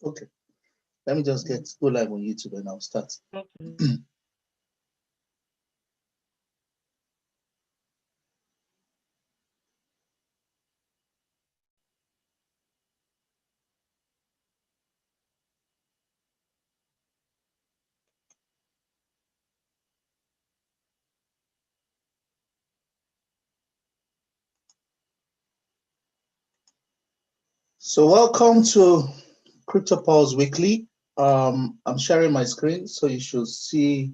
Okay. Let me just go live on YouTube and I'll start. Okay. So welcome to Crypto Pulse Weekly. I'm sharing my screen, so you should see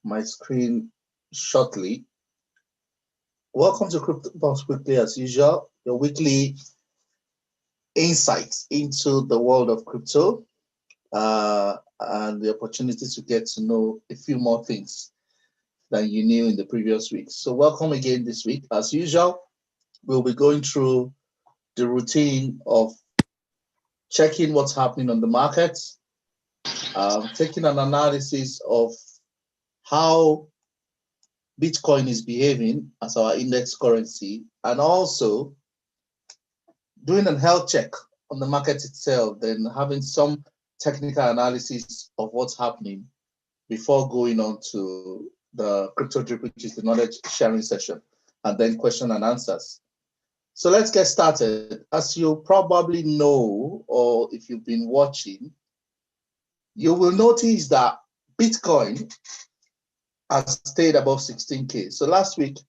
my screen shortly. Welcome to Crypto Pulse Weekly, as usual, your weekly insights into the world of crypto and the opportunity to get to know a few more things than you knew in the previous week. So welcome again this week. As usual, we'll be going through the routine of checking what's happening on the market, taking an analysis of how Bitcoin is behaving as our index currency, and also doing a health check on the market itself, then having some technical analysis of what's happening before going on to the crypto drip, which is the knowledge sharing session, and then question and answers. So let's get started. As you probably know, or if you've been watching, you will notice that Bitcoin has stayed above 16K. So last week,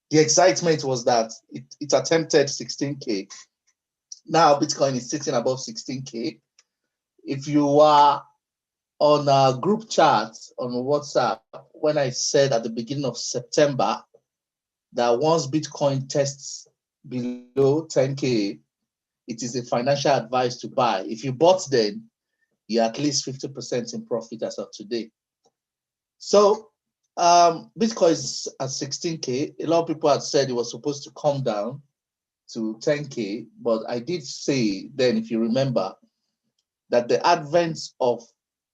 the excitement was that it attempted 16K. Now Bitcoin is sitting above 16K. If you are on a group chat on WhatsApp, when I said at the beginning of September that once Bitcoin tests below 10K, it is a financial advice to buy. If you bought then, you're at least 50% in profit as of today. So Bitcoin is at 16K. A lot of people had said it was supposed to come down to 10K, but I did say then, if you remember, that the advent of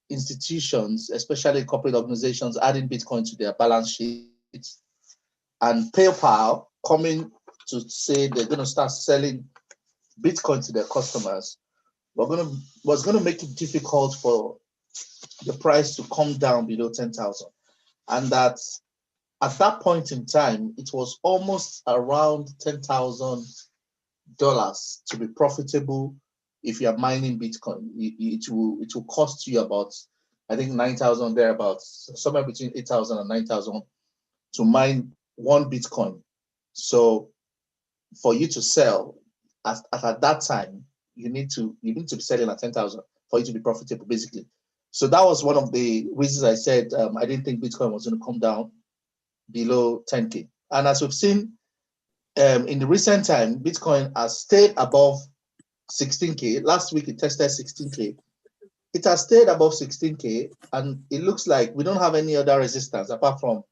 institutions, especially corporate organizations, adding Bitcoin to their balance sheets, and PayPal coming to say they're going to start selling Bitcoin to their customers, was going to make it difficult for the price to come down below 10,000. And that at that point in time, it was almost around $10,000 to be profitable if you are mining Bitcoin. It will cost you about, I think, 9,000 thereabouts, somewhere between 8,000 and 9,000 to mine one Bitcoin. So for you to sell at that time, you need to be selling at 10,000 for you to be profitable, basically. So that was one of the reasons I said I didn't think Bitcoin was going to come down below 10K. And as we've seen in the recent time, Bitcoin has stayed above 16K. Last week it tested 16K. It has stayed above 16K, and it looks like we don't have any other resistance apart from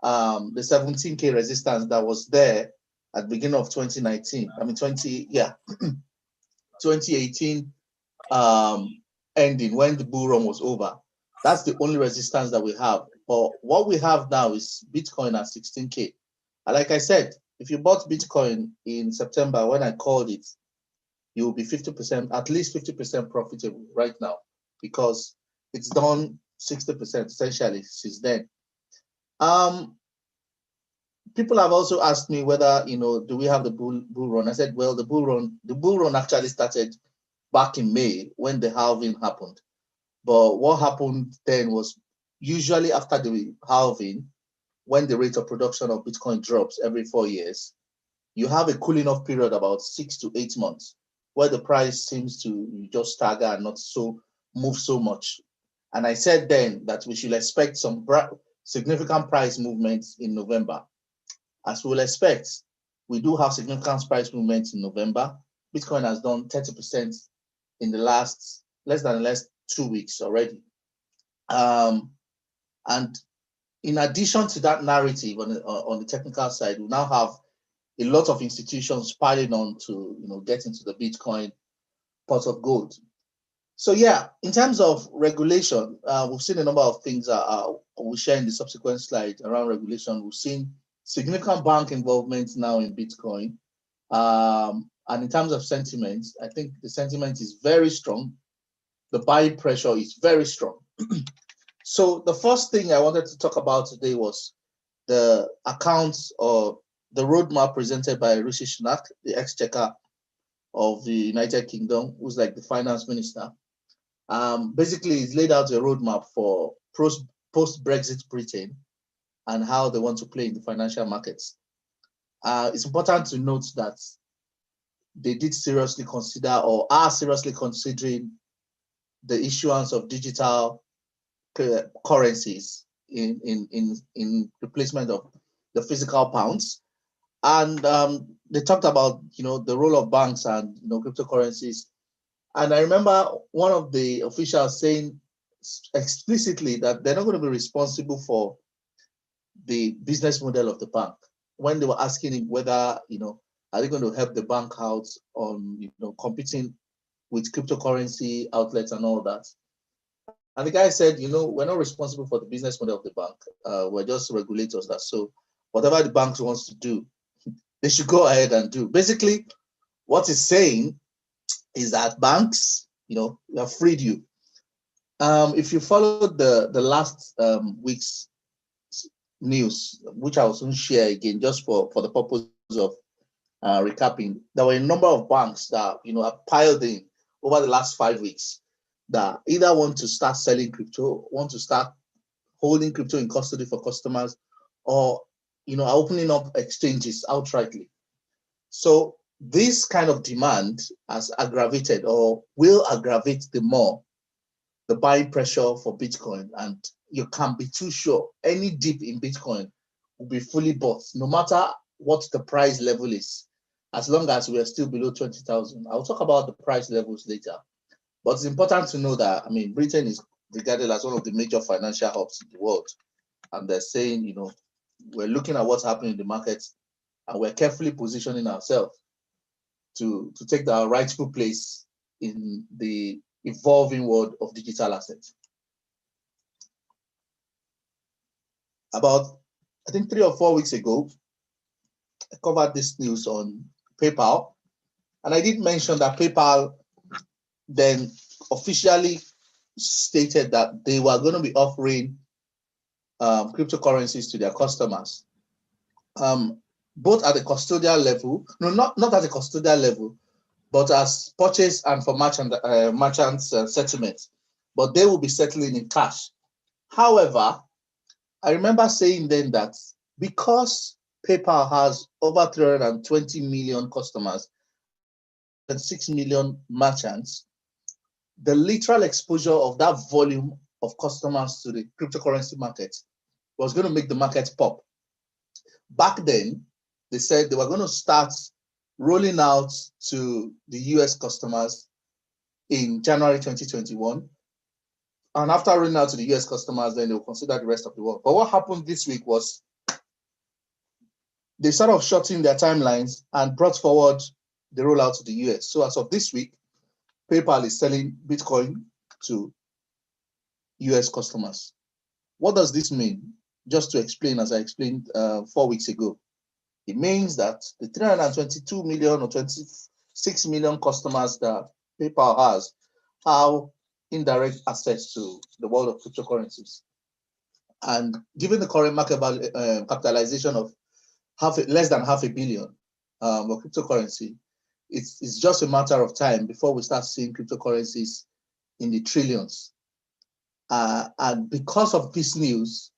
the 17K resistance that was there at the beginning of 2019. I mean, 2018 ending when the bull run was over. That's the only resistance that we have. But what we have now is Bitcoin at 16K. And like I said, if you bought Bitcoin in September when I called it, you will be 50%, at least 50% profitable right now, because it's done 60% essentially since then. People have also asked me whether, do we have the bull run? I said, well, the bull run actually started back in May when the halving happened. But what happened then was, usually after the halving, when the rate of production of Bitcoin drops every 4 years, you have a cooling off period about 6 to 8 months where the price seems to just stagger and not so move so much. And I said then that we should expect some significant price movements in November. As we will expect, we do have significant price movements in November. Bitcoin has done 30% in the last 2 weeks already. And in addition to that narrative on the technical side, we now have a lot of institutions piling on to get into the Bitcoin pot of gold. So yeah, in terms of regulation, we've seen a number of things we'll share in the subsequent slide around regulation. We've seen significant bank involvement now in Bitcoin. And in terms of sentiment, I think the sentiment is very strong. The buying pressure is very strong. So the first thing I wanted to talk about today was the accounts or the roadmap presented by Rishi Sunak, the Exchequer of the United Kingdom, who's like the finance minister. Basically, he's laid out a roadmap for post-Brexit Britain and how they want to play in the financial markets. It's important to note that they did seriously consider or are seriously considering the issuance of digital currencies in replacement of the physical pounds. And they talked about, the role of banks and, cryptocurrencies. And I remember one of the officials saying explicitly that they're not going to be responsible for the business model of the bank when they were asking him whether, are they going to help the bank out on, competing with cryptocurrency outlets and all that. And the guy said, we're not responsible for the business model of the bank. We're just regulators. So whatever the bank wants to do, they should go ahead and do. Basically, what he's saying is that banks, have freed you. If you followed the last week's news, which I will soon share again, just for the purpose of recapping, there were a number of banks that, have piled in over the last 5 weeks that either want to start selling crypto, want to start holding crypto in custody for customers, or, are opening up exchanges outrightly. So this kind of demand has aggravated or will aggravate the more the buying pressure for Bitcoin. And you can't be too sure any dip in Bitcoin will be fully bought, no matter what the price level is, as long as we are still below 20,000. I'll talk about the price levels later. But it's important to know that, Britain is regarded as one of the major financial hubs in the world. And they're saying, we're looking at what's happening in the market and we're carefully positioning ourselves to take our rightful place in the evolving world of digital assets. About, I think 3 or 4 weeks ago, I covered this news on PayPal. And I did mention that PayPal then officially stated that they were going to be offering cryptocurrencies to their customers, both at the custodial level, not at the custodial level, but as purchase and for merchants settlements. But they will be settling in cash. However, I remember saying then that because PayPal has over 320 million customers and 6 million merchants, the literal exposure of that volume of customers to the cryptocurrency market was going to make the market pop. Back then, they said they were going to start rolling out to the US customers in January 2021. And after rolling out to the US customers, then they'll consider the rest of the world. But what happened this week was they sort of shortened their timelines and brought forward the rollout to the US. So as of this week, PayPal is selling Bitcoin to US customers. What does this mean? Just to explain, as I explained 4 weeks ago, it means that the 322 million or 26 million customers that PayPal has have indirect access to the world of cryptocurrencies. And given the current market capitalization of less than $500 million of cryptocurrency, it's just a matter of time before we start seeing cryptocurrencies in the trillions. And because of this news,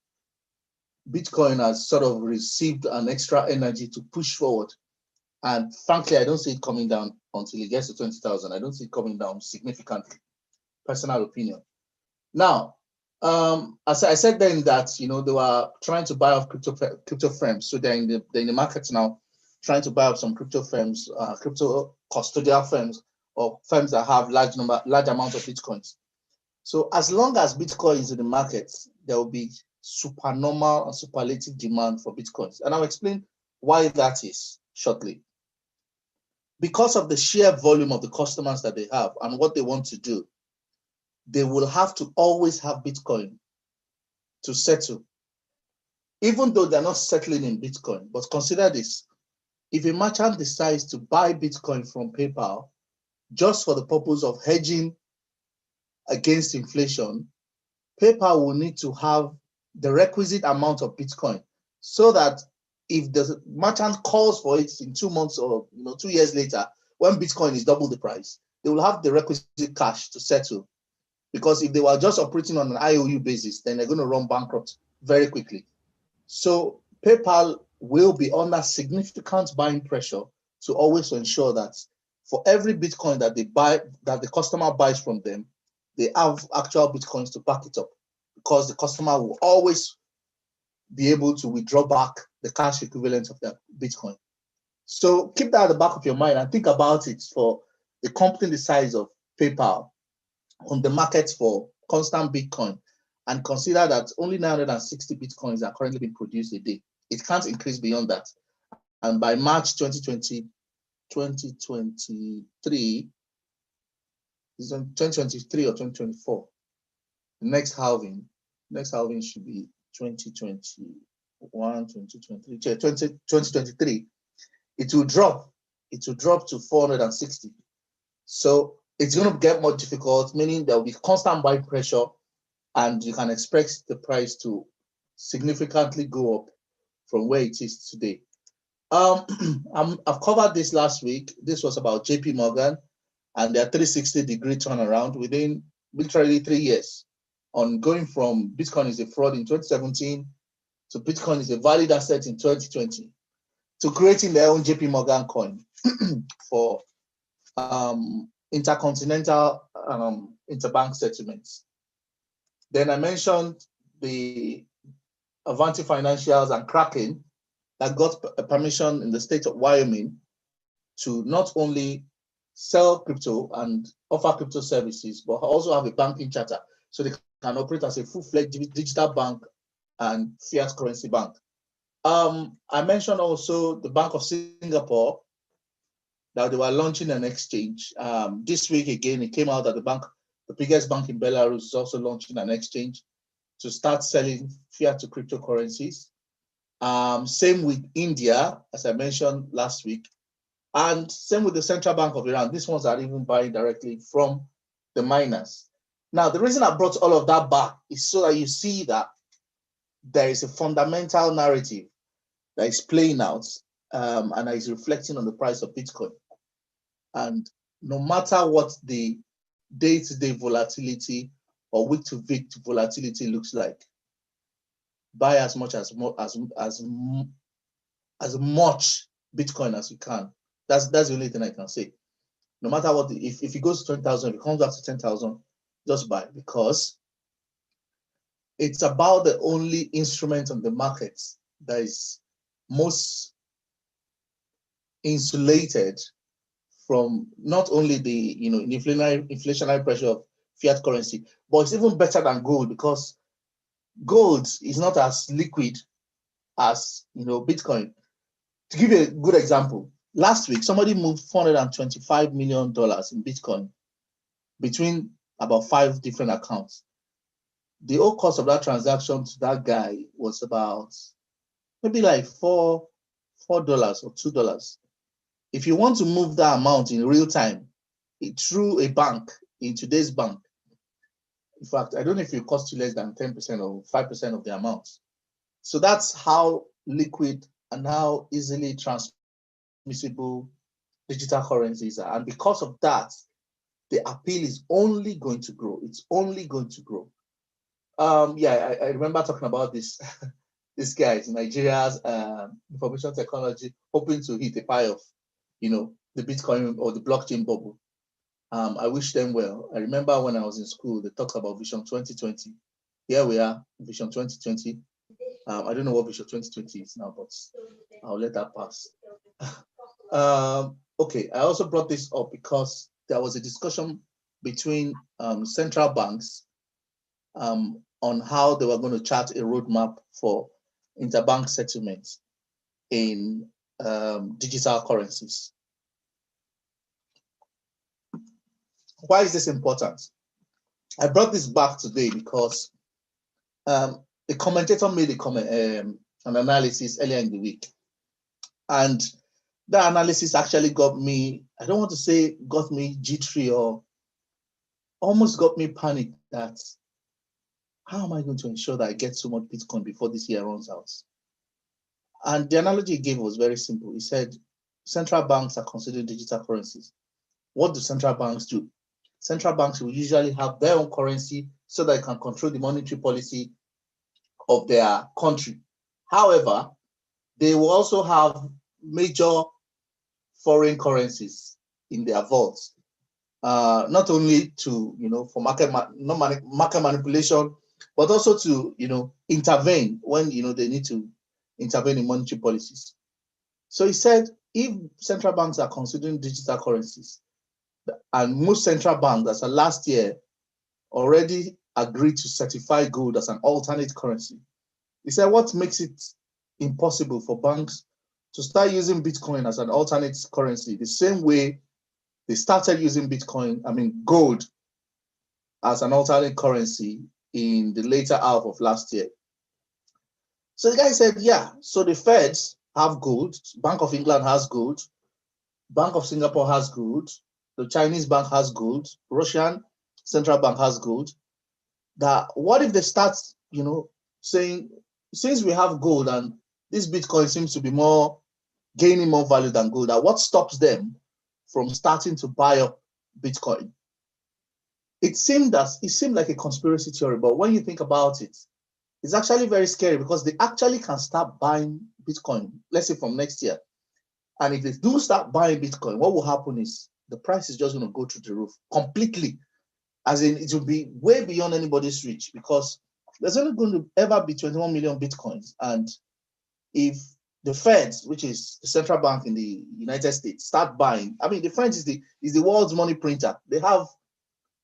Bitcoin has sort of received an extra energy to push forward. And frankly, I don't see it coming down until it gets to 20,000. I don't see it coming down significantly. Personal opinion. Now, as I said then that, they were trying to buy off crypto firms. So they're in the market now, trying to buy up some crypto firms, crypto custodial firms, or firms that have large amount of Bitcoins. So as long as Bitcoin is in the market, there will be supernormal and superlative demand for Bitcoins. And I'll explain why that is shortly. Because of the sheer volume of the customers that they have and what they want to do, they will have to always have Bitcoin to settle, even though they're not settling in Bitcoin. But consider this, if a merchant decides to buy Bitcoin from PayPal just for the purpose of hedging against inflation, PayPal will need to have the requisite amount of Bitcoin so that if the merchant calls for it in 2 months or 2 years later, when Bitcoin is double the price, they will have the requisite cash to settle. Because if they were just operating on an IOU basis, then they're going to run bankrupt very quickly. So PayPal will be under significant buying pressure to always ensure that for every Bitcoin that they buy, that the customer buys from them, they have actual Bitcoins to back it up, because the customer will always be able to withdraw back the cash equivalent of their Bitcoin. So keep that at the back of your mind and think about it for a company the size of PayPal on the market for constant Bitcoin, and consider that only 960 Bitcoins are currently being produced a day. It can't increase beyond that. And by March 2023, is on 2023 or 2024, the next halving should be 2021, 2023. It will drop to 460. So it's going to get more difficult, meaning there will be constant buy pressure, and you can expect the price to significantly go up from where it is today. I've covered this last week. This was about JP Morgan and their 360-degree turnaround within literally 3 years, on going from Bitcoin is a fraud in 2017 to Bitcoin is a valid asset in 2020 to creating their own JP Morgan coin for intercontinental interbank settlements. Then I mentioned the Avanti Financials and Kraken that got a permission in the state of Wyoming to not only sell crypto and offer crypto services, but also have a banking charter, so they can operate as a full-fledged digital bank and fiat currency bank. I mentioned also the Bank of Singapore, that they were launching an exchange. This week again, it came out that the biggest bank in Belarus, is also launching an exchange to start selling fiat to cryptocurrencies. Same with India, as I mentioned last week, and same with the Central Bank of Iran. These ones are even buying directly from the miners. Now, the reason I brought all of that back is so that you see that there is a fundamental narrative that is playing out, and that is reflecting on the price of Bitcoin. And no matter what the day-to-day volatility or week-to-week volatility looks like, buy as much Bitcoin as you can. That's the only thing I can say. No matter what, if it goes to 20,000, if it comes back to 10,000, just buy, because it's about the only instrument on the market that is most insulated from not only the inflationary pressure of fiat currency, but it's even better than gold, because gold is not as liquid as Bitcoin. To give you a good example, last week somebody moved $425 million in Bitcoin between about 5 different accounts. The whole cost of that transaction to that guy was about maybe like $4 or $2. If you want to move that amount in real time through a bank, in today's bank, in fact, I don't know if it costs you less than 10% or 5% of the amount. So that's how liquid and how easily transmissible digital currencies are. And because of that, the appeal is only going to grow. It's only going to grow. I remember talking about this this guy in Nigeria's information technology, hoping to hit a pie of the Bitcoin or the blockchain bubble. I wish them well. I remember when I was in school, they talked about Vision 2020. Here we are, Vision 2020. I don't know what Vision 2020 is now, but I'll let that pass. Okay, I also brought this up because there was a discussion between central banks on how they were going to chart a roadmap for interbank settlements in digital currencies. Why is this important? I brought this back today because the commentator made an analysis earlier in the week, and That analysis actually got me, I don't want to say got me jittery, or almost got me panicked that how am I going to ensure that I get so much Bitcoin before this year runs out? And the analogy he gave was very simple. He said, central banks are considering digital currencies. What do central banks do? Central banks will usually have their own currency so that they can control the monetary policy of their country. However, they will also have major foreign currencies in their vaults, not only to, for market manipulation, but also to, intervene when, they need to intervene in monetary policies. So he said, if central banks are considering digital currencies, and most central banks, as of last year, already agreed to certify gold as an alternate currency. He said, what makes it impossible for banks to start using Bitcoin as an alternate currency the same way they started using gold as an alternate currency in the later half of last year? So the guy said, yeah, so the Feds have gold, Bank of England has gold, Bank of Singapore has gold, the Chinese bank has gold, Russian central bank has gold. That what if they start, saying, since we have gold and this Bitcoin seems to be gaining more value than gold, that what stops them from starting to buy up Bitcoin? It seemed like a conspiracy theory, but when you think about it, it's actually very scary because they actually can start buying Bitcoin, let's say from next year. And if they do start buying Bitcoin, what will happen is the price is just going to go through the roof completely. As in, it will be way beyond anybody's reach because there's only going to ever be 21 million Bitcoins. And if the Feds, which is the central bank in the United States, start buying, the Fed is the world's money printer. They have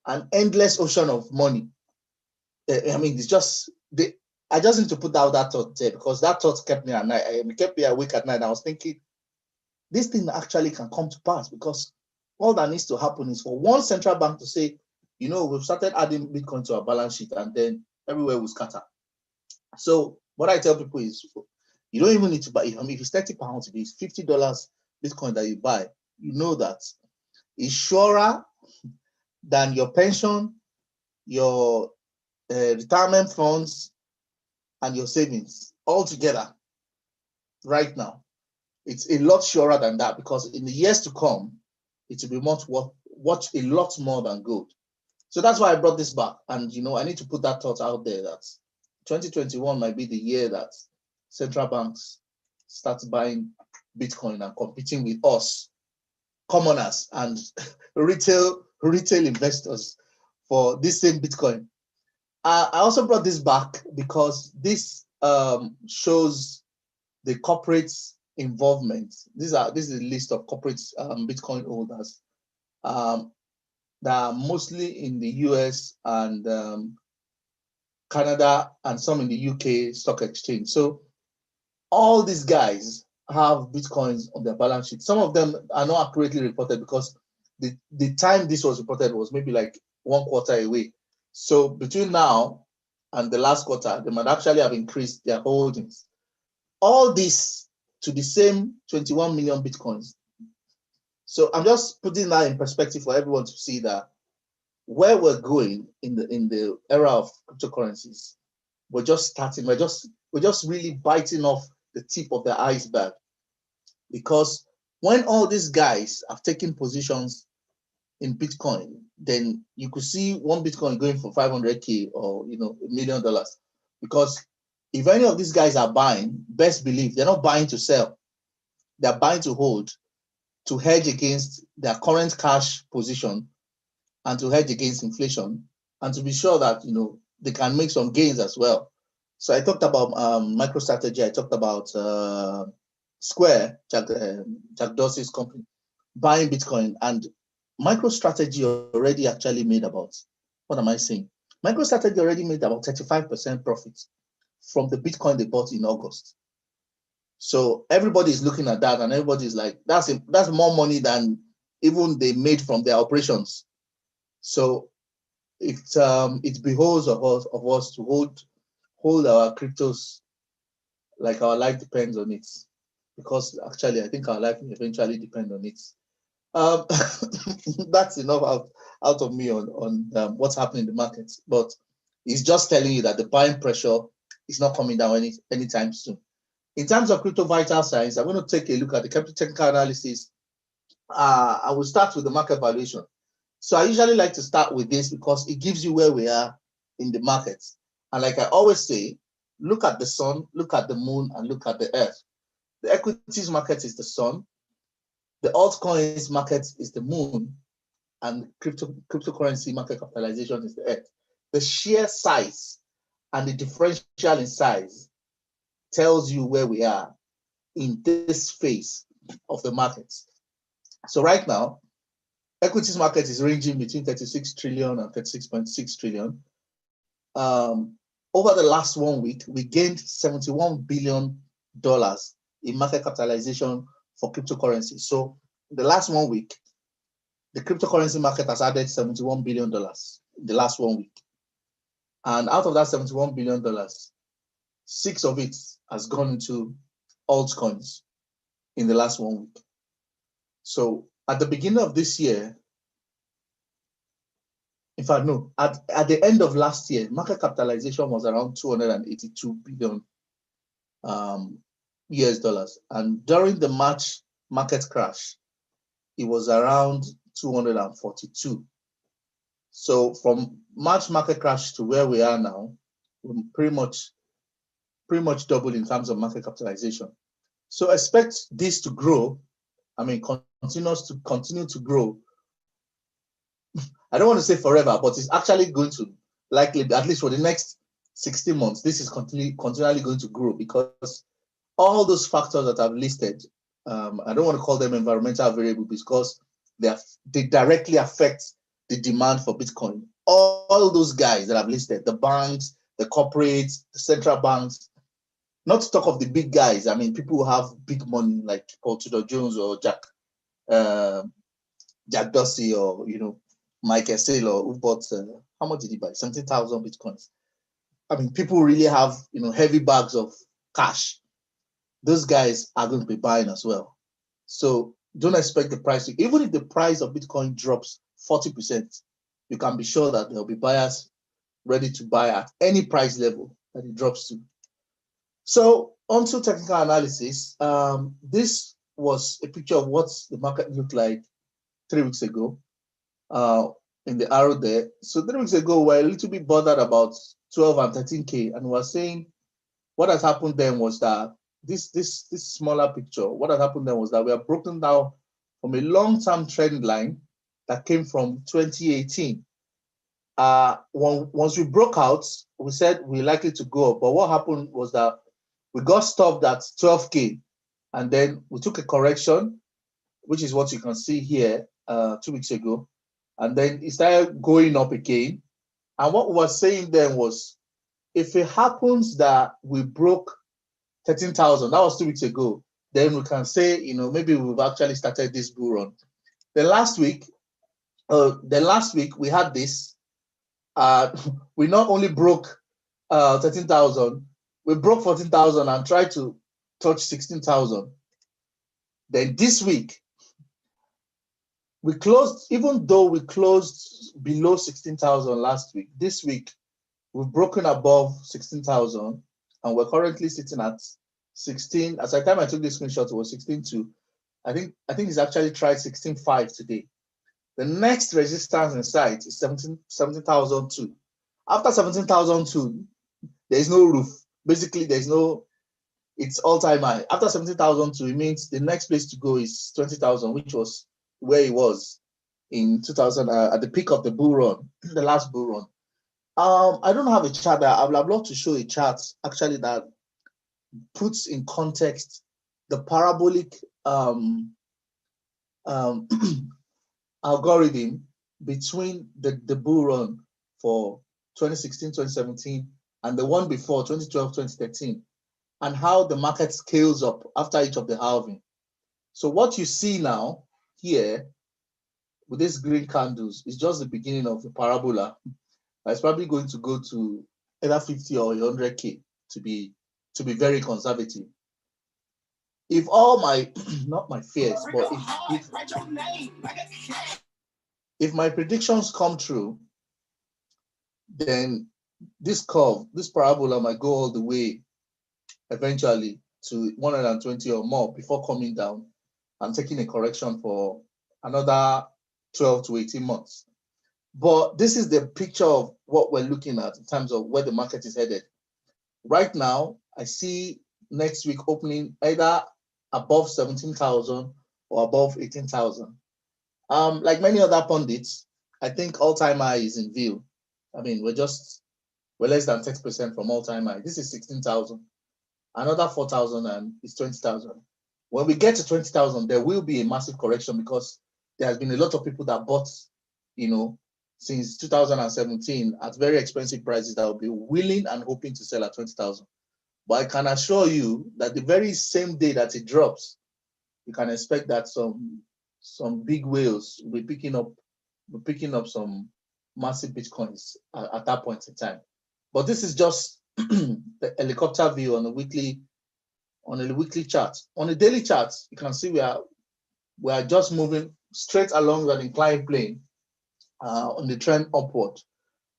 an endless ocean of money. It's just, I just need to put out that thought there because that thought kept me at night. It kept me awake at night. I was thinking, this thing actually can come to pass because all that needs to happen is for one central bank to say, we've started adding Bitcoin to our balance sheet, and then everywhere will scatter. So what I tell people is, you don't even need to buy. If it's £30, if it's $50 Bitcoin that you buy, you know that it's surer than your pension, your retirement funds, and your savings all together right now. It's a lot surer than that because in the years to come, it will be worth a lot more than gold. So that's why I brought this back. And, I need to put that thought out there that 2021 might be the year that central banks start buying Bitcoin and competing with us, commoners and retail investors for this same Bitcoin. I also brought this back because this shows the corporate involvement. This is a list of corporate Bitcoin holders that are mostly in the US and Canada and some in the UK stock exchange. So all these guys have Bitcoins on their balance sheet. Some of them are not accurately reported because the time this was reported was maybe like 1 quarter away. So between now and the last quarter, they might actually have increased their holdings. All this to the same 21 million Bitcoins. So I'm just putting that in perspective for everyone to see that where we're going in the era of cryptocurrencies, we're just starting. We're just really biting off the tip of the iceberg, because when all these guys have taken positions in Bitcoin, then you could see one Bitcoin going for 500K or $1 million. Because if any of these guys are buying, best believe they're not buying to sell, they're buying to hold, to hedge against their current cash position and to hedge against inflation, and to be sure that they can make some gains as well. So I talked about MicroStrategy. I talked about Square, Jack Dorsey's company, buying Bitcoin, and MicroStrategy already actually made about, what am I saying? MicroStrategy already made about 35% profit from the Bitcoin they bought in August. So everybody is looking at that, and everybody is like, that's more money than even they made from their operations. So it behoves of us to hold our cryptos like our life depends on it. because actually I think our life will eventually depend on it. Um, that's enough out of me on what's happening in the markets. But it's just telling you that the buying pressure is not coming down anytime soon. In terms of crypto vital signs, I'm going to take a look at the technical analysis. I will start with the market valuation. So I usually like to start with this because it gives you where we are in the markets. And like I always say, look at the sun, look at the moon, and look at the earth. The equities market is the sun, the altcoins market is the moon, and cryptocurrency market capitalization is the earth. The sheer size and the differential in size tells you where we are in this phase of the markets. So right now, equities market is ranging between 36 trillion and 36.6 trillion. Over the last 1 week, we gained $71 billion in market capitalization for cryptocurrency. So the last 1 week, the cryptocurrency market has added $71 billion in the last 1 week. And out of that $71 billion, 6 of it has gone into altcoins in the last 1 week. So at the beginning of this year, in fact, no, at the end of last year, market capitalization was around 282 billion US dollars. And during the March market crash, it was around 242. So from March market crash to where we are now, we're pretty much double in terms of market capitalization. So expect this to grow. I mean, continue to grow. I don't want to say forever, but it's actually going to likely, at least for the next 16 months, this is continually going to grow because all those factors that I've listed, I don't want to call them environmental variables because they directly affect the demand for Bitcoin. All those guys that I've listed, the banks, the corporates, the central banks, not to talk of the big guys. I mean, people who have big money like Paul Tudor Jones or Jack Dorsey or, Michael Saylor, who bought, how much did he buy? 17,000 Bitcoins. I mean, people really have, heavy bags of cash. Those guys are going to be buying as well. So don't expect the price even if the price of Bitcoin drops 40%, you can be sure that there'll be buyers ready to buy at any price level that it drops to. So onto technical analysis. This was a picture of what the market looked like 3 weeks ago. In the arrow there. So 3 weeks ago, we're a little bit bothered about 12 and 13K, and we're saying what has happened then was that this smaller picture, what has happened then was that we are broken down from a long-term trend line that came from 2018. Once we broke out, we said we're likely to go up, but what happened was that we got stopped at 12K, and then we took a correction, which is what you can see here 2 weeks ago. And then it started going up again. And what we were saying then was, if it happens that we broke 13,000, that was 2 weeks ago, then we can say, maybe we've actually started this bull run. The last week we had this. We not only broke 13,000, we broke 14,000 and tried to touch 16,000. Then this week, we closed, even though we closed below 16,000 last week, this week we've broken above 16,000 and we're currently sitting at 16. As the time I took this screenshot, it was 16.2. I think it's actually tried 16.5 today. The next resistance in sight is 17,002. After 17,002, there is no roof. Basically, it's all-time high. After 17,002, it means the next place to go is 20,000, which was where it was in 2000 at the peak of the bull run, the last bull run. I don't have a chart there. I would have loved to show a chart actually that puts in context the parabolic algorithm between the bull run for 2016, 2017, and the one before 2012, 2013, and how the market scales up after each of the halving. So what you see now here with these green candles is just the beginning of the parabola. It's probably going to go to either 50 or 100K to be very conservative. if all my not my fears, but if my predictions come true, then this curve, this parabola might go all the way eventually to 120 or more before coming down and taking a correction for another 12 to 18 months. But this is the picture of what we're looking at in terms of where the market is headed. Right now, I see next week opening either above 17,000 or above 18,000. Like many other pundits, I think all-time high is in view. I mean, we're less than 30% from all-time high. This is 16,000. Another 4,000 and it's 20,000. When we get to 20,000, there will be a massive correction because there has been a lot of people that bought, since 2017 at very expensive prices that will be willing and hoping to sell at 20,000. But I can assure you that the very same day that it drops, you can expect that some big whales will be picking up some massive Bitcoins at that point in time. But this is just the helicopter view on a weekly chart. On a daily chart, you can see we are just moving straight along an inclined plane on the trend upward.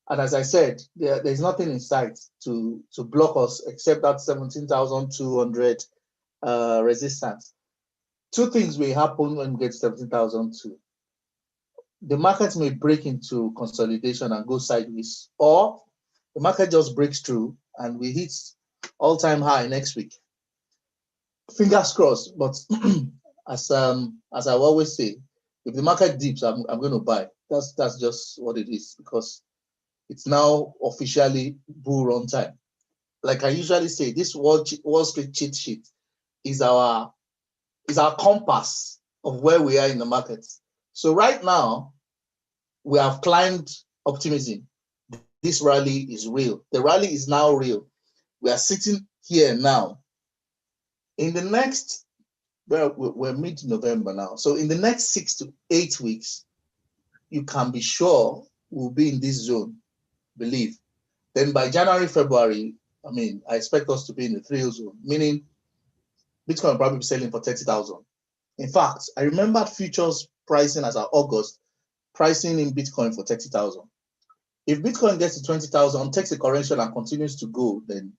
And as I said, there's nothing in sight to block us except that 17,200 resistance. Two things will happen when we get to 17,002. The market may break into consolidation and go sideways, or the market just breaks through and we hit all-time high next week. Fingers crossed, but as I always say, if the market dips, I'm going to buy. That's just what it is, because it's now officially bull run time. Like I usually say, this Wall Street cheat sheet is our compass of where we are in the market. So right now, we have climbed optimism. This rally is real. The rally is now real. We are sitting here now. In the next, we're mid-November now. So in the next 6 to 8 weeks, you can be sure we'll be in this zone, believe. Then by January, February, I expect us to be in the 3 zone, meaning Bitcoin will probably be selling for 30,000. In fact, I remember futures pricing as of August, pricing in Bitcoin for 30,000. If Bitcoin gets to 20,000, takes a correction and continues to go, then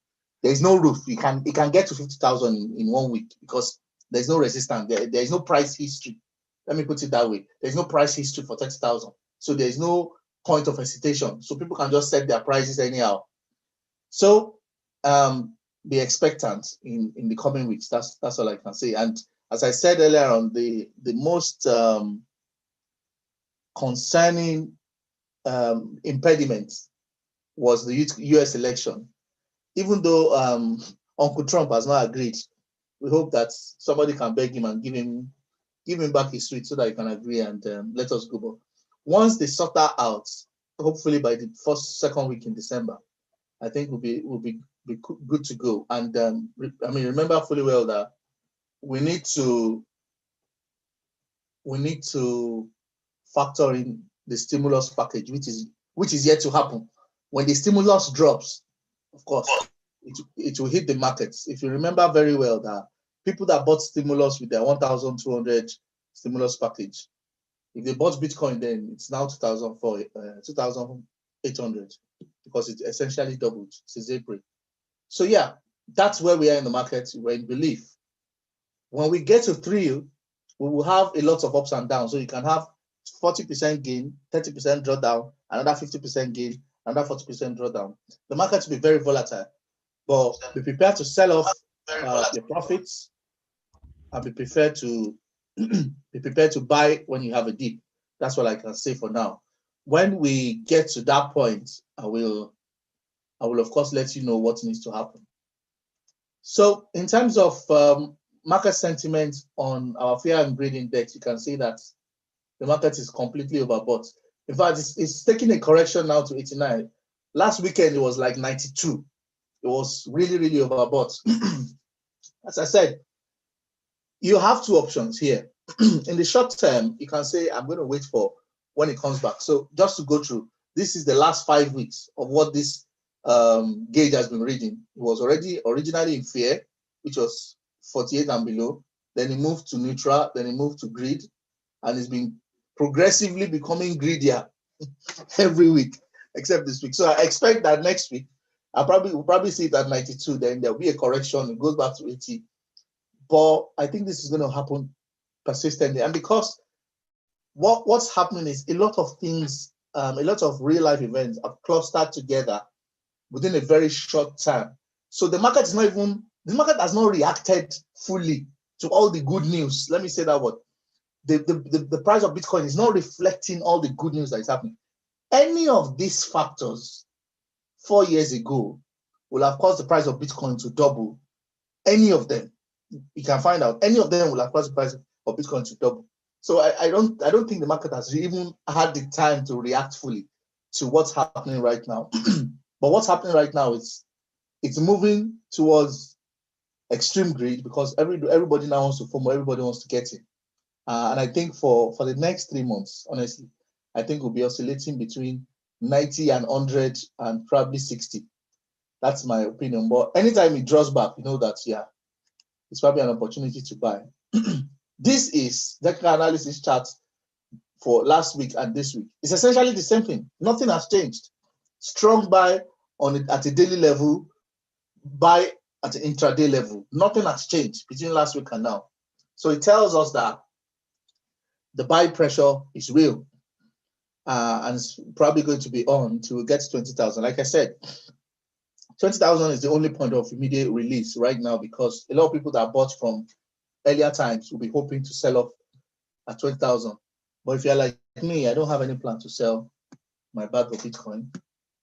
there's no roof. It can get to 50,000 in 1 week because there's no resistance. There is no price history. Let me put it that way. There's no price history for 30,000. So there's no point of hesitation. So people can just set their prices anyhow. So be expectant in the coming weeks. That's all I can say. And as I said earlier on, the most concerning impediment was the US election. Even though Uncle Trump has not agreed, we hope that somebody can beg him and give him back his street so that he can agree and let us go. But once they sort that out, hopefully by the second week in December, I think we'll be good to go. And remember fully well that we need to factor in the stimulus package, which is yet to happen. When the stimulus drops, of course, it will hit the markets. If you remember very well that people that bought stimulus with their 1,200 stimulus package, if they bought Bitcoin, then it's now 2,800 because it essentially doubled since April. So yeah, that's where we are in the market. We're in belief. When we get to 3, we will have a lot of ups and downs. So you can have 40% gain, 30% drawdown, another 50% gain, another 40% drawdown. The market will be very volatile, but be prepared to sell off your profits and be prepared to buy when you have a dip. That's what I can say for now. When we get to that point, I will of course let you know what needs to happen. So in terms of market sentiment on our fear and greed index, you can see that the market is completely overbought. In fact, it's taking a correction now to 89. Last weekend, it was like 92. It was really, really overbought. As I said, you have two options here. In the short term, you can say, I'm going to wait for when it comes back. So just to go through, this is the last 5 weeks of what this gauge has been reading. It was already originally in fear, which was 48 and below. Then it moved to neutral. Then it moved to greed, and it's been progressively becoming greedier every week, except this week. So I expect that next week, we'll probably see it at 92. Then there'll be a correction. It goes back to 80. But I think this is going to happen persistently, and because what's happening is a lot of things, a lot of real life events are clustered together within a very short time. So the market has not reacted fully to all the good news. Let me say that word. The price of Bitcoin is not reflecting all the good news that is happening. Any of these factors 4 years ago will have caused the price of Bitcoin to double. Any of them, you can find out. Any of them will have caused the price of Bitcoin to double. So I don't think the market has even had the time to react fully to what's happening right now. But what's happening right now is it's moving towards extreme greed because everybody now wants to FOMO, everybody wants to get in. And I think for the next 3 months, honestly, I think we'll be oscillating between 90 and 100 and probably 60. That's my opinion. But anytime it draws back, you know that, yeah, it's probably an opportunity to buy. This is technical analysis chart for last week and this week. It's essentially the same thing. Nothing has changed. Strong buy at a daily level, buy at an intraday level. Nothing has changed between last week and now. So it tells us that the buy pressure is real, and it's probably going to be on till we get to 20,000. Like I said, 20,000 is the only point of immediate release right now because a lot of people that bought from earlier times will be hoping to sell off at 20,000. But if you're like me, I don't have any plan to sell my bag of Bitcoin.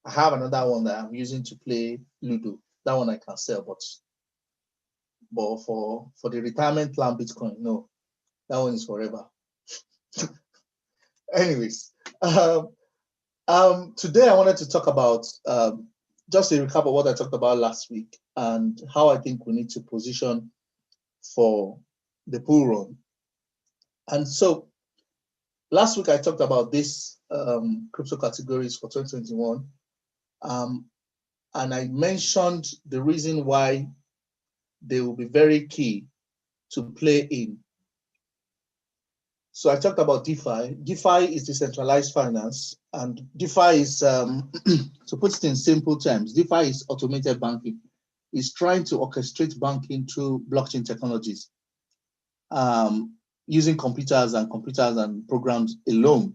I have another one that I'm using to play Ludo. That one I can sell, but for the retirement plan Bitcoin, no, that one is forever. Anyways, today I wanted to talk about just a recap of what I talked about last week and how I think we need to position for the bull run. And so last week I talked about this crypto categories for 2021, and I mentioned the reason why they will be very key to play in. So I talked about DeFi. DeFi is decentralized finance, and DeFi is, to put it in simple terms, DeFi is automated banking. It's trying to orchestrate banking through blockchain technologies, using computers and programs alone,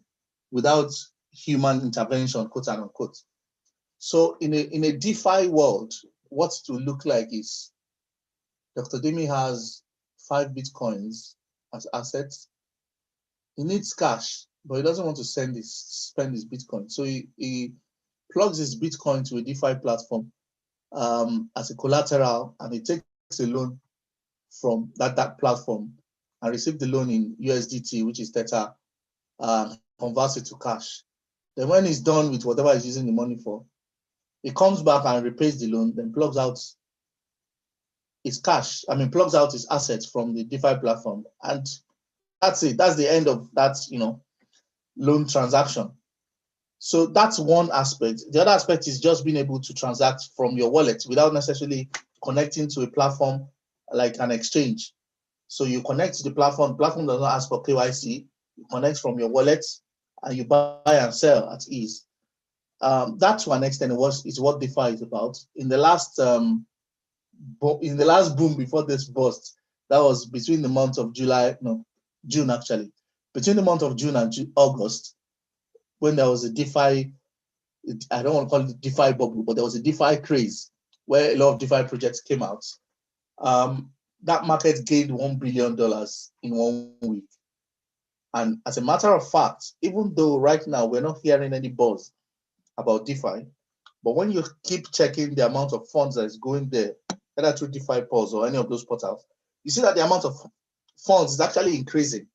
without human intervention, quote unquote. So in a DeFi world, what it will look like is Dr. Demi has 5 Bitcoins as assets. He needs cash, but he doesn't want to spend his Bitcoin. So he plugs his Bitcoin to a DeFi platform as a collateral, and he takes a loan from that platform and receives the loan in USDT, which is Theta, converts it to cash. Then when he's done with whatever he's using the money for, he comes back and repays the loan, then plugs out his cash. Plugs out his assets from the DeFi platform, and that's it. That's the end of that, loan transaction. So that's one aspect. The other aspect is just being able to transact from your wallet without necessarily connecting to a platform like an exchange. So you connect to the platform does not ask for KYC. You connect from your wallet and you buy and sell at ease. That to an extent is what DeFi is about. In the last boom before this bust, that was between the month of June actually. Between the month of June and August, when there was a DeFi, I don't want to call it DeFi bubble, but there was a DeFi craze where a lot of DeFi projects came out. That market gained $1 billion in 1 week. And as a matter of fact, even though right now we're not hearing any buzz about DeFi, but when you keep checking the amount of funds that is going there, either through DeFi Pulse or any of those portals, you see that the amount of funds is actually increasing.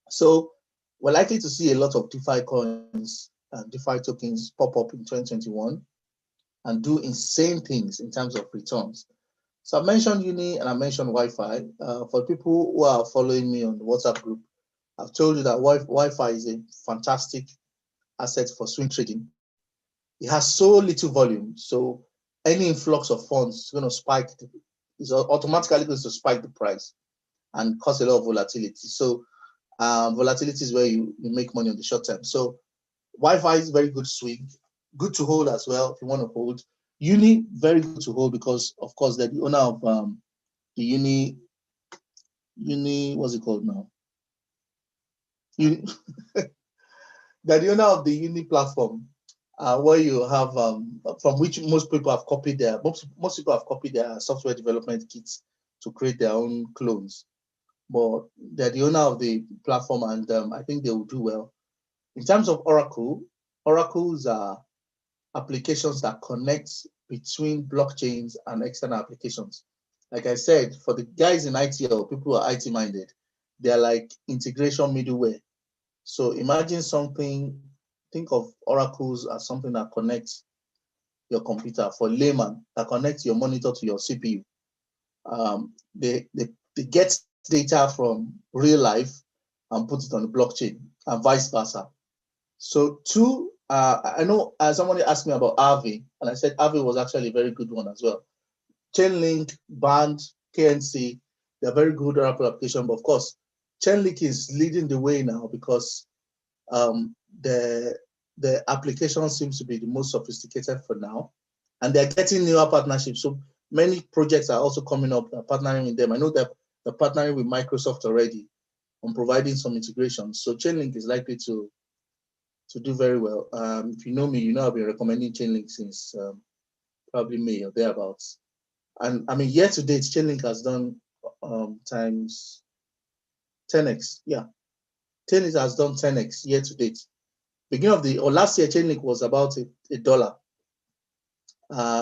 So we're likely to see a lot of DeFi coins and DeFi tokens pop up in 2021 and do insane things in terms of returns. So I mentioned Uni and I mentioned Wi-Fi. For people who are following me on the WhatsApp group, I've told you that Wi-Fi is a fantastic asset for swing trading. It has so little volume, so any influx of funds is going to spike is automatically going to spike the price and cause a lot of volatility. So volatility is where you make money on the short term. So Wi-Fi is very good swing, good to hold as well if you want to hold. Uni, very good to hold because, of course, they're the owner of the Uni, what's it called now? Uni, they're the owner of the Uni platform, where you have, from which most people have copied most people have copied their software development kits to create their own clones. But they're the owner of the platform, and I think they will do well. In terms of Oracle, Oracles are applications that connect between blockchains and external applications. Like I said, for the guys in IT or people who are IT minded, they're like integration middleware. So imagine something, think of Oracles as something that connects your computer for layman, that connects your monitor to your CPU. They get data from real life and put it on the blockchain and vice versa. So two, I know somebody asked me about Aave, and I said Aave was actually a very good one as well. Chainlink, Band, KNC, they're very good Oracle application, but of course, Chainlink is leading the way now because the application seems to be the most sophisticated for now, and they're getting newer partnerships. So many projects are also coming up, partnering with them. I know that they're partnering with Microsoft already on providing some integrations. So Chainlink is likely to do very well. If you know me, you know I've been recommending Chainlink since probably May or thereabouts. And I mean, year to date, Chainlink has done times 10x. Yeah, Chainlink has done 10x year to date. Beginning of last year, Chainlink was about $1.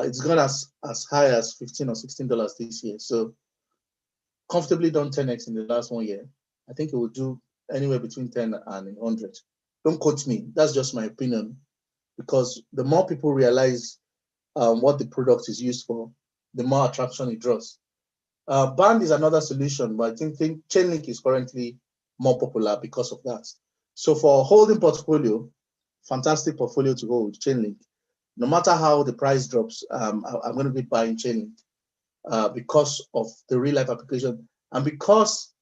It's gone as high as $15 or $16 this year. So comfortably done 10x in the last 1 year. I think it will do anywhere between 10 and 100. Don't quote me. That's just my opinion, because the more people realize what the product is used for, the more attraction it draws. Band is another solution, but I think Chainlink is currently more popular because of that. So for holding portfolio, fantastic portfolio to hold, Chainlink. No matter how the price drops, I'm going to be buying Chainlink because of the real life application, and because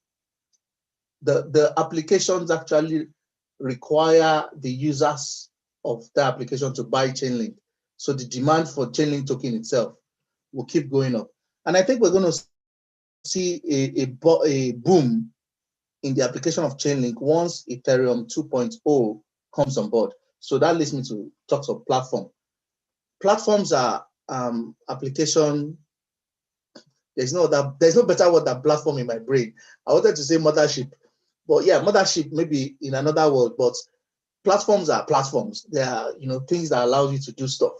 the applications actually require the users of the application to buy Chainlink. So the demand for Chainlink token itself will keep going up. And I think we're going to see a boom in the application of Chainlink once Ethereum 2.0 comes on board. So that leads me to talk of platform. Platforms are application. There's no better word than platform in my brain. I wanted to say mothership, but yeah, mothership maybe in another world. But platforms are platforms. They are things that allow you to do stuff.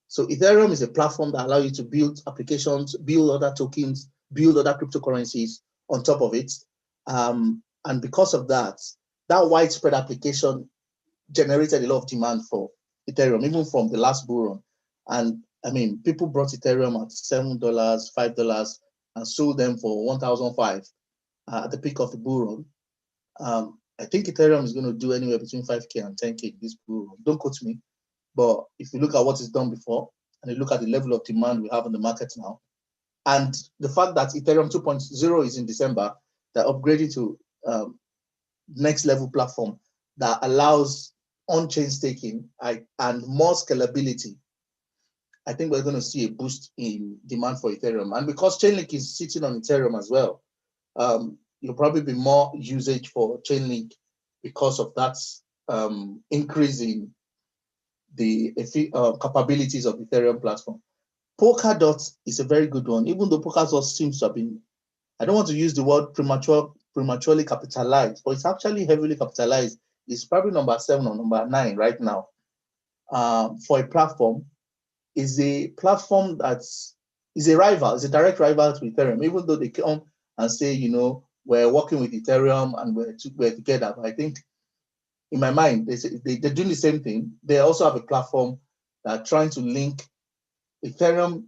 So Ethereum is a platform that allows you to build applications, build other tokens, build other cryptocurrencies on top of it. And because of that, that widespread application generated a lot of demand for Ethereum, even from the last bull run. And I mean, people brought Ethereum at $7, $5, and sold them for 1,005 at the peak of the bull run. I think Ethereum is going to do anywhere between 5K and 10K this bull run. Don't quote me, but if you look at what it's done before, and you look at the level of demand we have in the market now, and the fact that Ethereum 2.0 is in December, they're upgrading to next level platform that allows on-chain staking and more scalability. I think we're going to see a boost in demand for Ethereum. And because Chainlink is sitting on Ethereum as well, there'll probably be more usage for Chainlink because of that increase in the capabilities of the Ethereum platform. Polkadot is a very good one, even though Polkadot seems to have been, I don't want to use the word prematurely capitalized, but it's actually heavily capitalized. It's probably number 7 or number 9 right now for a platform. Is a platform that's a rival, is a direct rival to Ethereum, even though they come and say, we're working with Ethereum and we're together. But I think in my mind, they're doing the same thing. They also have a platform that are trying to link Ethereum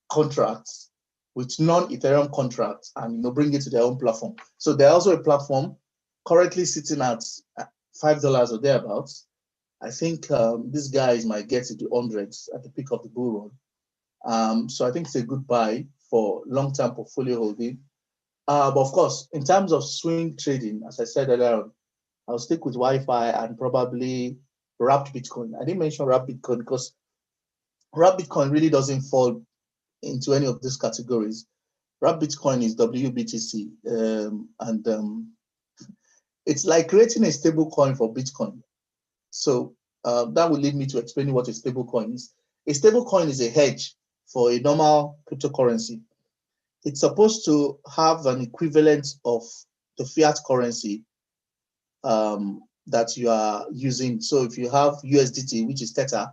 contracts with non-Ethereum contracts and bring it to their own platform. So they're also a platform currently sitting at $5 or thereabouts. I think these guys might get into hundreds at the peak of the bull run. So I think it's a good buy for long-term portfolio holding. But of course, in terms of swing trading, as I said earlier, I'll stick with Wi-Fi and probably wrapped Bitcoin. I didn't mention wrapped Bitcoin because wrapped Bitcoin really doesn't fall into any of these categories. Wrapped Bitcoin is WBTC, and it's like creating a stable coin for Bitcoin. So that will lead me to explaining what a stable coin is. A stable coin is a hedge for a normal cryptocurrency. It's supposed to have an equivalent of the fiat currency that you are using. So if you have USDT, which is Tether,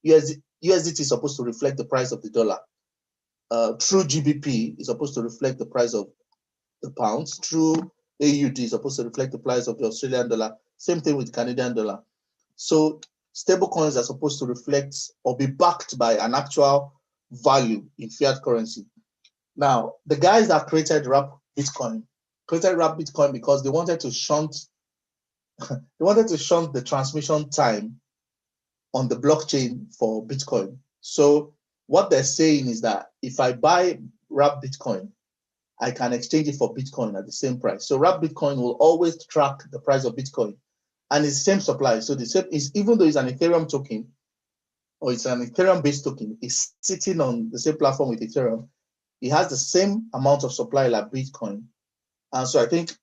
USDT is supposed to reflect the price of the dollar. True GBP is supposed to reflect the price of the pounds. True AUD is supposed to reflect the price of the Australian dollar. Same thing with Canadian dollar. So stable coins are supposed to reflect or be backed by an actual value in fiat currency. Now, the guys that created Wrapped Bitcoin because they wanted to shunt the transmission time on the blockchain for Bitcoin. So what they're saying is that if I buy Wrapped Bitcoin, I can exchange it for Bitcoin at the same price. So Wrapped Bitcoin will always track the price of Bitcoin, and it's the same supply. So the same is, even though it's an Ethereum token or it's an Ethereum-based token, it's sitting on the same platform with Ethereum. It has the same amount of supply like Bitcoin. And so I think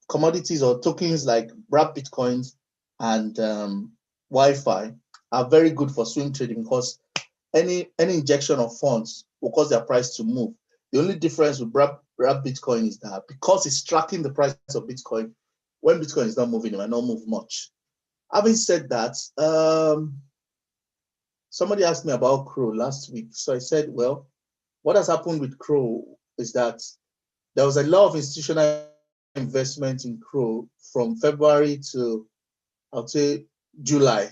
commodities or tokens like Wrapped Bitcoins and Wi-Fi are very good for swing trading because any injection of funds will cause their price to move. The only difference with Wrapped Bitcoin is that because it's tracking the price of Bitcoin, when Bitcoin is not moving, it might not move much. Having said that, somebody asked me about Crow last week. So I said, well, what has happened with Crow is that there was a lot of institutional investment in Crow from February to, I'll say, July.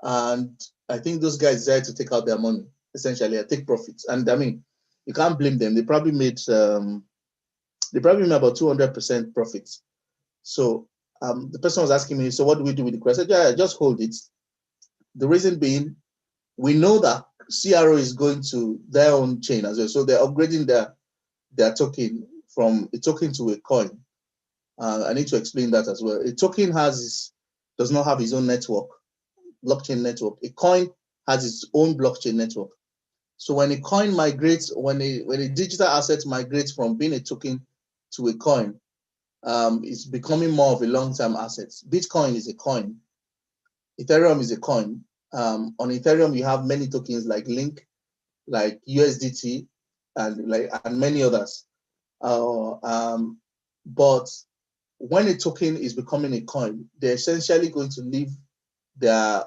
And I think those guys decided to take out their money, essentially, and take profits. And I mean, you can't blame them. They probably made about 200% profits. So the person was asking me, so what do we do with the Crow? I said, yeah, just hold it. The reason being, we know that CRO is going to their own chain as well. So they're upgrading their token from a token to a coin. I need to explain that as well. A token does not have its own network, blockchain network. A coin has its own blockchain network. So when a coin migrates, when a digital asset migrates from being a token to a coin, it's becoming more of a long-term asset. Bitcoin is a coin. Ethereum is a coin. On Ethereum, you have many tokens like Link, like USDT, and many others. But when a token is becoming a coin, they're essentially going to leave their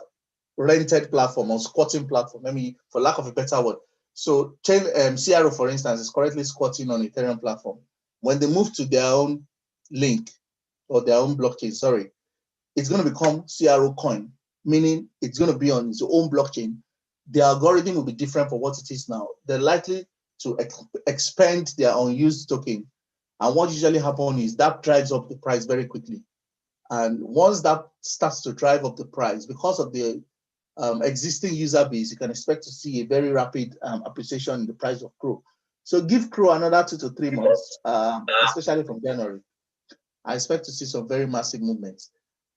rented platform or squatting platform. I mean, for lack of a better word. So CRO, for instance, is currently squatting on Ethereum platform. When they move to their own link or their own blockchain, it's going to become CRO coin, meaning it's going to be on its own blockchain. The algorithm will be different from what it is now. They're likely to expand their unused token. And what usually happens is that drives up the price very quickly. And once that starts to drive up the price, because of the existing user base, you can expect to see a very rapid appreciation in the price of Crow. So give Crow another 2 to 3 months, especially from January. I expect to see some very massive movements.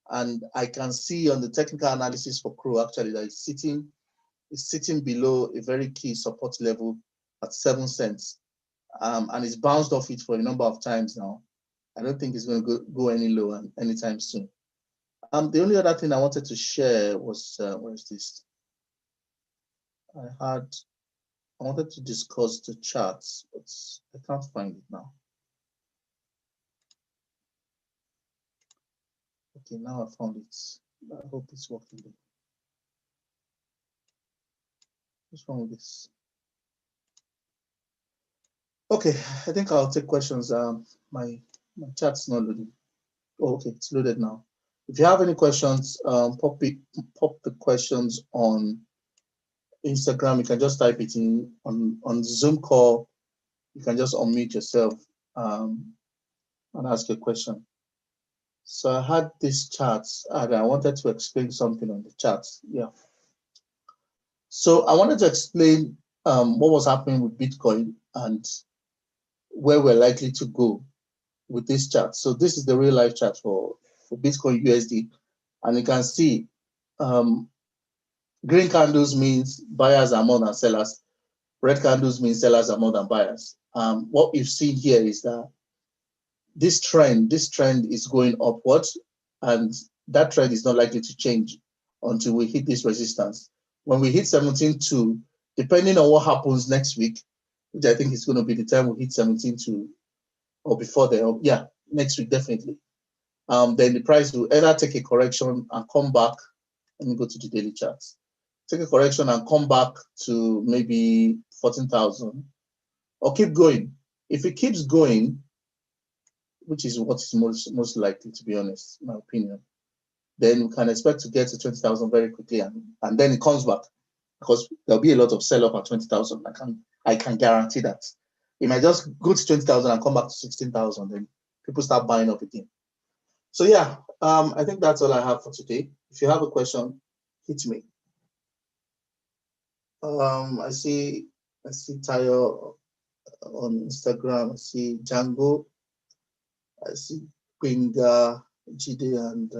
And I can see on the technical analysis for Crow actually that it's sitting below a very key support level at 7 cents. And it's bounced off it for a number of times now. I don't think it's going to go any lower anytime soon. The only other thing I wanted to share was, where is this? I wanted to discuss the charts, but I can't find it now. Okay, now I found it. I hope it's working. What's wrong with this? Okay, I think I'll take questions. My chat's not loading. Oh, okay, it's loaded now. If you have any questions, pop the questions on Instagram. You can just type it in on Zoom call. You can just unmute yourself and ask a question. So I had these charts and I wanted to explain something on the charts. Yeah. So I wanted to explain what was happening with Bitcoin and where we're likely to go with this chart. So this is the real life chart for Bitcoin USD. And you can see green candles means buyers are more than sellers. Red candles mean sellers are more than buyers. What we've seen here is that this trend is going upwards, and that trend is not likely to change until we hit this resistance. When we hit 17.2, depending on what happens next week, which I think is going to be the time we hit 17.2 or before then, yeah, next week definitely. Then the price will either take a correction and come back. Let me go to the daily charts. Take a correction and come back to maybe 14,000, or keep going. If it keeps going, which is what is most likely, to be honest, in my opinion, then we can expect to get to 20,000 very quickly, and then it comes back, because there'll be a lot of sell-off at 20,000. I can guarantee that. It might just go to 20,000 and come back to 16,000, then people start buying up again. So yeah, I think that's all I have for today. If you have a question, hit me. I see Tayo on Instagram. I see Django. I see Quinga, Jide, and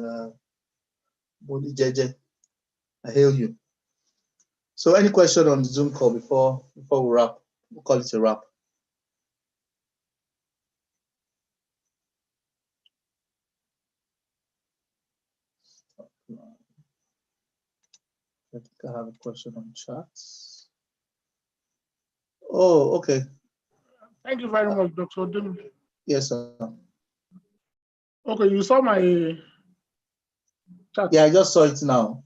Bodi Jeje. I hail you. So any question on the Zoom call before we wrap? We'll call it a wrap. I think I have a question on chat. Oh, okay. Thank you very much, Dr. Odin. Yes, sir. Okay, you saw my chat. Yeah, I just saw it now.